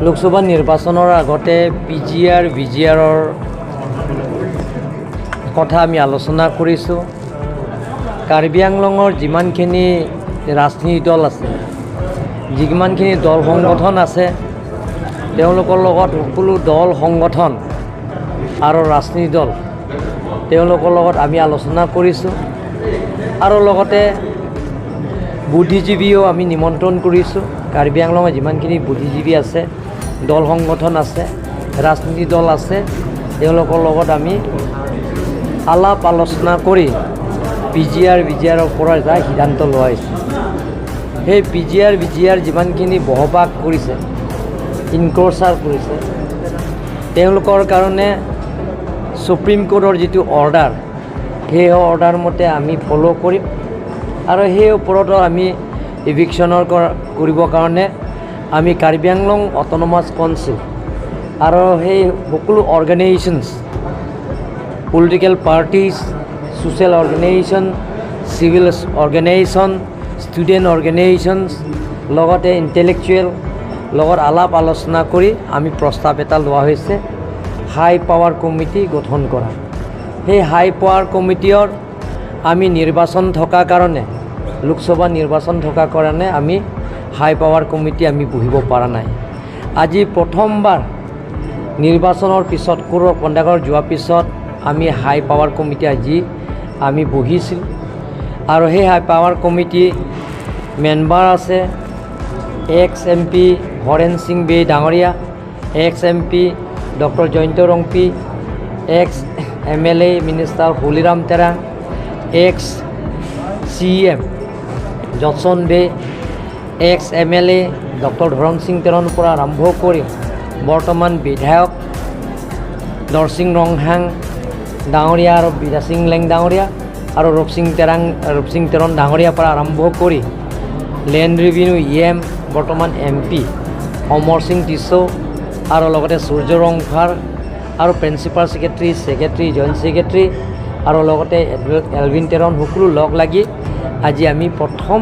লোকসভা নিৰ্বাচনৰ আগতে PGR VGRৰ কথা আমি আলোচনা কৰিছোঁ। কাৰ্বি আংলঙৰ যিমানখিনি ৰাজনীতি দল আছে, যিমানখিনি দল সংগঠন আছে, তেওঁলোকৰ লগত সকলো দল সংগঠন আৰু ৰাজনীতি দল তেওঁলোকৰ লগত আমি আলোচনা কৰিছোঁ আৰু লগতে বুদ্ধিজীৱীও আমি নিমন্ত্ৰণ কৰিছোঁ। কাৰ্বি আংলঙৰ যিমানখিনি বুদ্ধিজীৱী আছে, দল সংগঠন আছে, ৰাজনীতি দল আছে, তেওঁলোকৰ লগত আমি আলাপ আলোচনা কৰি PGR VGRৰ পৰা এটা সিদ্ধান্ত লোৱা হৈছে। সেই PGR VGR যিমানখিনি বহবাস কৰিছে, ইনক্ৰচাৰ কৰিছে, তেওঁলোকৰ কাৰণে সুপ্ৰিম কোৰ্টৰ যিটো অৰ্ডাৰ, সেই অৰ্ডাৰ মতে আমি ফ'ল' কৰিম আৰু সেই ওপৰতো আমি ইভিকশ্যনৰ কৰিবৰ কাৰণে আমি কাৰ্বি আংলং অট'নমাছ কাউন্সিল আৰু সেই সকলো organisations, political parties, social organisation, civil organisation, student organisations, লগতে ইণ্টেলেকচুৱেল লগত আলাপ আলোচনা কৰি আমি প্ৰস্তাৱ এটা লোৱা হৈছে হাই পাৱাৰ কমিটি গঠন কৰা। সেই হাই পাৱাৰ কমিটিৰ আমি নিৰ্বাচন থকাৰ কাৰণে, লোকসভা নিৰ্বাচন থকাৰ কাৰণে আমি হাই পাৱাৰ কমিটি আমি বহিব পৰা নাই। আজি প্ৰথমবাৰ নিৰ্বাচনৰ পিছত কোৰ কণ্ডাক্টৰ যোৱাৰ পিছত আমি হাই পাৱাৰ কমিটি আজি আমি বহিছিল আৰু সেই হাই পাৱাৰ কমিটি মেম্বাৰ আছে ex-MP হৰেণ সিং বে ডাঙৰীয়া, ex-MP doctor Jayanta Rongpi, ex-MLA minister Holiram Terang, ex-CM Johnson Bey, ex-MLA doctor Dharam Singh তেৰণৰ পৰা আৰম্ভ কৰি বৰ্তমান বিধায়ক নৰসিং ৰংহাং ডাঙৰীয়া আৰু বিদাসিং লেং ডাঙৰীয়া আৰু ৰূপসিং তেৰণ ডাঙৰীয়াৰ পৰা আৰম্ভ কৰি লেণ্ড ৰেভিনিউ EM বৰ্তমান MP অমৰ সিং টিছো আৰু লগতে সূৰ্য ৰংফাৰ আৰু প্ৰিন্সিপাল ছেক্ৰেটাৰী জইণ্ট ছেক্ৰেটাৰী আৰু লগতে এলভিন তেৰণ সকলো লগ লাগি আজি আমি প্ৰথম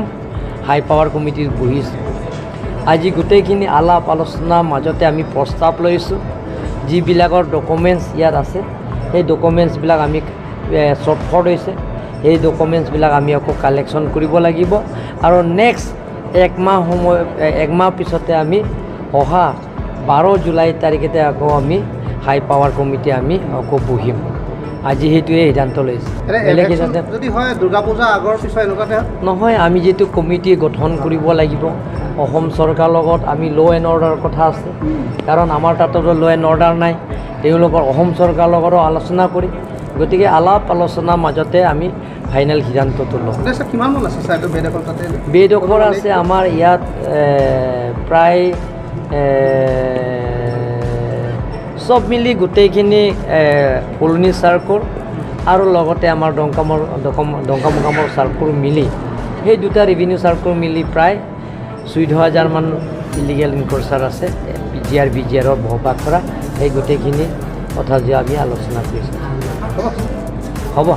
হাই পাৱাৰ কমিটিত বহিছোঁ। আজি গোটেইখিনি আলাপ আলোচনাৰ মাজতে আমি প্ৰস্তাৱ লৈছোঁ। যিবিলাকৰ ডকুমেণ্টছ ইয়াত আছে, সেই ডকুমেণ্টছবিলাক আমি শ্বৰ্ট হৈছে, সেই ডকুমেণ্টছবিলাক আমি আকৌ কালেকশ্যন কৰিব লাগিব আৰু নেক্সট এক মাহ পিছতে আমি অহা 12 জুলাই তাৰিখতে আকৌ আমি হাই পাৱাৰ কমিটি আমি আকৌ বহিম। আজি সেইটোৱে সিদ্ধান্ত লৈছে। যদি হয় দুৰ্গা পূজা আগৰ পিছত এনেকুৱাতে নহয়, আমি যিটো কমিটি গঠন কৰিব লাগিব, অসম চৰকাৰৰ লগত আমি ল' এণ্ড অৰ্ডাৰ কথা আছে, কাৰণ আমাৰ তাতো ল' এণ্ড অৰ্ডাৰ নাই। তেওঁলোকৰ অসম চৰকাৰৰ লগতো আলোচনা কৰি, গতিকে আলাপ আলোচনাৰ মাজতে আমি ফাইনেল সিদ্ধান্তটো লওঁ। কিমানমান আছে ছাৰ বেডখৰ? তাতে বেডখৰ আছে আমাৰ ইয়াত প্ৰায় চব মিলি গোটেইখিনি কলনী চাৰ্কুল আৰু লগতে আমাৰ ডংকামুকামৰ চাৰ্কুল মিলি, সেই দুটা ৰেভিনিউ চাৰ্কুল মিলি প্ৰায় 14,000মান ইলিগেল ইনক্ৰচাৰ আছে PGR VGRৰ বহবাস কৰা। সেই গোটেইখিনি কথা যে আমি আলোচনা কৰিছোঁ। হ'ব।